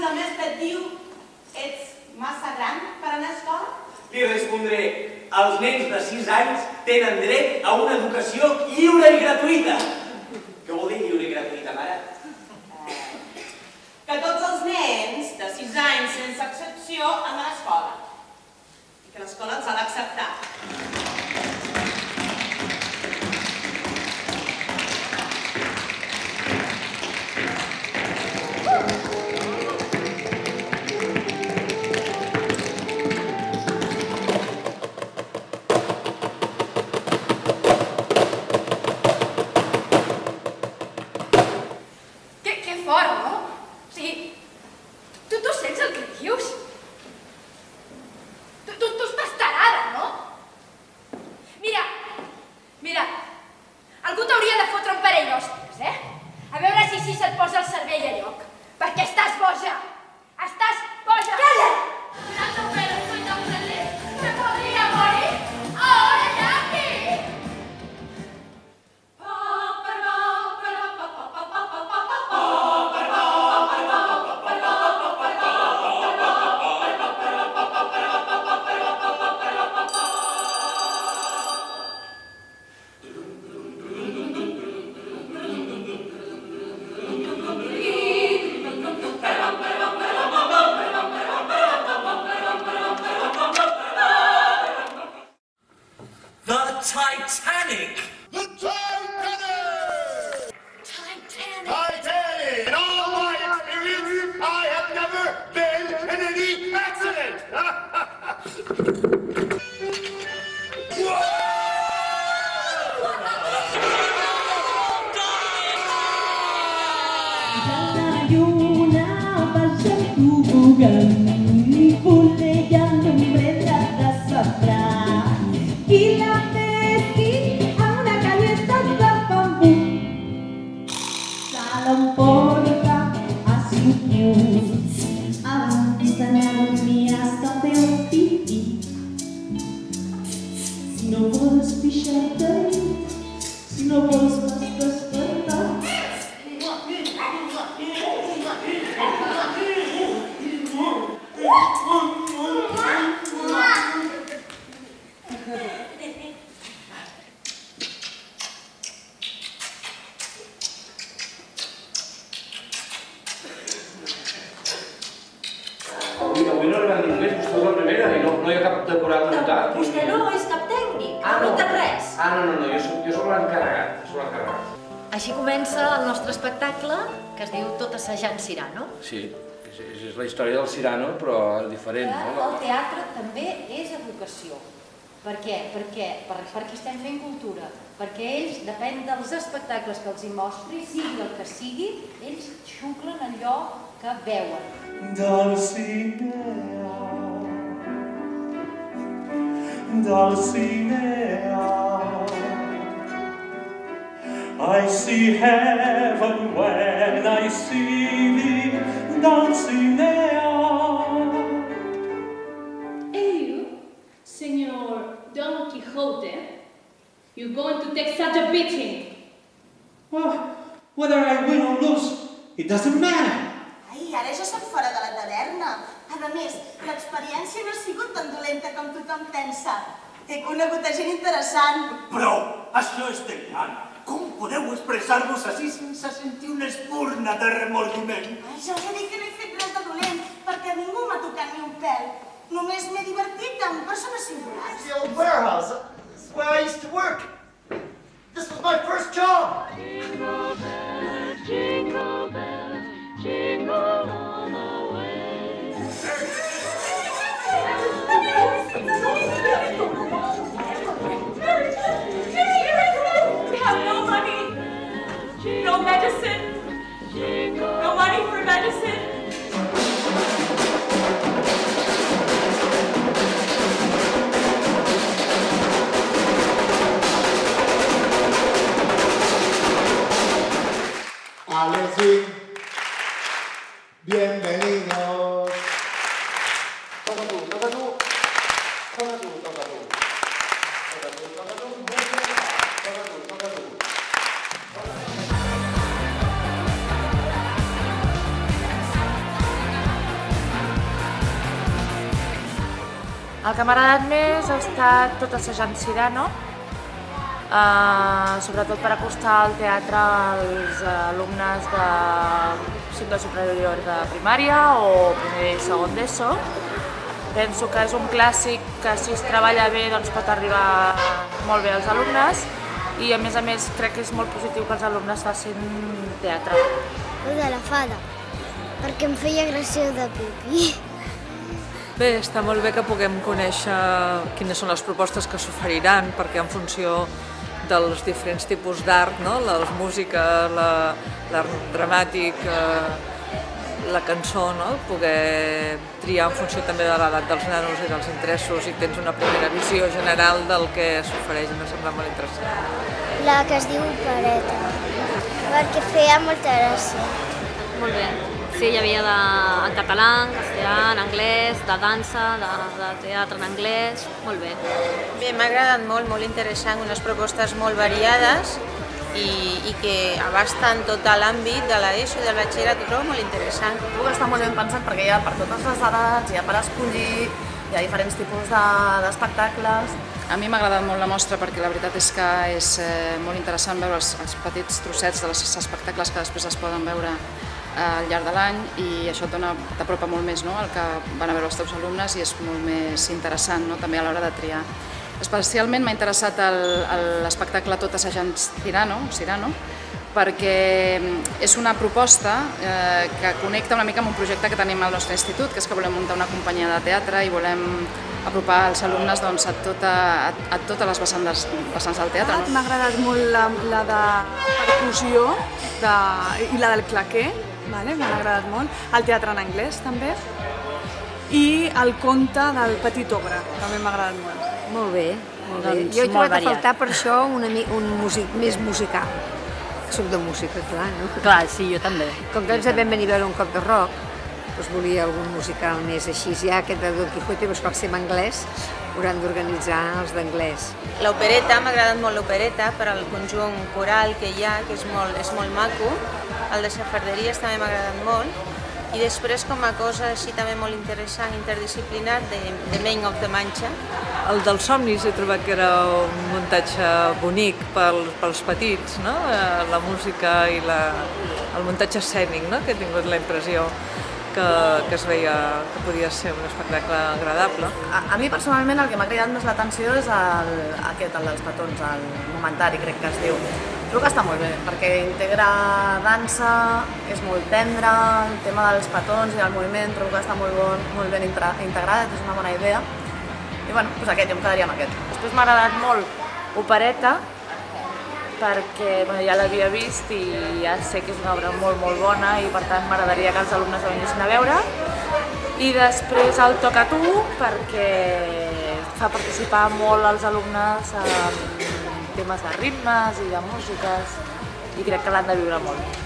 el mestre et diu ets massa gran per anar a escola? Li respondré, els nens de 6 anys tenen dret a una educació lliure i gratuïta. Què vol dir lliure i gratuïta, mare? Que tots els nens de 6 anys, sense excepció, han d'anar a escola. I que l'escola els ha d'acceptar. Titanic! The Titanic! Titanic! In all my experience, I have never been in any accident! Avui no arribem ningú més, vostè és la primera i no hi ha cap decorat notat. Vostè no és cap tècnic, no nota res. No, jo soc l'encarregat, Així comença el nostre espectacle, que es diu Tot assajant Cyrano. Sí, és la història del Cyrano, però diferent, no? El teatre també és educació. Per què? Perquè estem fent cultura. Perquè ells, depèn dels espectacles que els hi mostri, sigui el que sigui, ells xuclen allò que veuen. Dulcinea, Dulcinea, I see heaven when I see thee, Dulcinea. And you, Señor Don Quixote, you're going to take such a beating. Well, whether I win or lose, it doesn't matter. Ai, ara ja soc fora de la taverna. A més, l'experiència no ha sigut tan dolenta com tothom pensa. He conegut a gent interessant. Prou! Això és delirant! Com podeu expressar-vos així sense sentir una espurna de remordiment? Ai, ja us he dit que no he fet res de dolent, perquè ningú m'ha tocat ni un pèl. Només m'he divertit amb persones singulars. The old warehouse. This is where I used to work. This was my first job. Jingle bells, jingle bells, jingle all the way. We have no money, no medicine, no money for medicine. Alexis, bienvenidos. Toca tú, toca tú. Toca tú, toca tú. Toca tú, toca tú. Toca tú, toca tú. El que m'ha agradat més ha estat tot assajant Cyrano, sobretot per acostar el teatre als alumnes de cicle superior de primària o primer i segon d'ESO. Penso que és un clàssic que si es treballa bé doncs pot arribar molt bé als alumnes i a més crec que és molt positiu que els alumnes facin teatre. El de la fada, perquè em feia gràcia de Pipi. Bé, està molt bé que puguem conèixer quines són les propostes que s'oferiran, perquè en funció dels diferents tipus d'art, no? La música, l'art dramàtic, la cançó, no? Poder triar en funció també de l'edat dels nanos i dels interessos i tens una primera visió general del que s'ofereix, m'ha semblat molt interessant. La que es diu opereta, perquè feia molta gràcia. Molt bé. Sí, hi havia en català, en castellà, en anglès, de dansa, de teatre en anglès, molt bé. Bé, m'ha agradat molt, molt interessant, unes propostes molt variades i que abasten tot l'àmbit de l'ESO i del batxillerat, ho trobo molt interessant. Trobo que està molt ben pensat perquè hi ha per totes les edats, hi ha per escollir, hi ha diferents tipus d'espectacles. A mi m'ha agradat molt la mostra perquè la veritat és que és molt interessant veure els petits trossets dels espectacles que després es poden veure al llarg de l'any i això t'apropa molt més, no?, el que van a veure els teus alumnes i és molt més interessant, no?, també a l'hora de triar. Especialment m'ha interessat l'espectacle Tot assajant Cyrano, perquè és una proposta que connecta una mica amb un projecte que tenim al nostre institut, que és que volem muntar una companyia de teatre i volem apropar els alumnes doncs, a totes les vessants del teatre. M'ha agradat molt la de percussió i la del claquer, m'han agradat molt. El teatre en anglès també. I el conte del Petit Ogre, també m'ha agradat molt. Molt bé, molt bé. Jo he trobat a faltar per això un músic més musical. Soc de música, clar, no? Clar, sí, jo també. Com que ens vam venir a veure un cop de rock, doncs volia algun musical més així. Ja aquest de Don Quijote, però que ser en anglès, hauran d'organitzar els d'anglès. L'opereta, m'ha agradat molt l'opereta per al conjunt coral que hi ha, que és molt maco. El de Safarderies també m'ha agradat molt. I després, com a cosa així també molt interessant, interdisciplinar, The Main of the Mancha. El dels somnis he trobat que era un muntatge bonic pels petits, no? La música i el muntatge escènic, no? Que he tingut la impressió que es veia que podia ser un espectacle agradable. A mi personalment el que m'ha cridat més l'atenció és aquest, el dels petons, el momentari crec que es diu. Trobo que està molt bé, perquè integra dansa, és molt tendre, el tema dels petons i el moviment, trobo que està molt ben integrat, és una bona idea. I bueno, doncs aquest, jo em quedaria amb aquest. Després m'ha agradat molt Opereta, perquè ja l'havia vist i ja sé que és una obra molt bona i per tant m'agradaria que els alumnes la venissin a veure. I després el Toca Tu, perquè fa participar molt els alumnes en temes de ritmes i de músiques i crec que l'han de viure molt.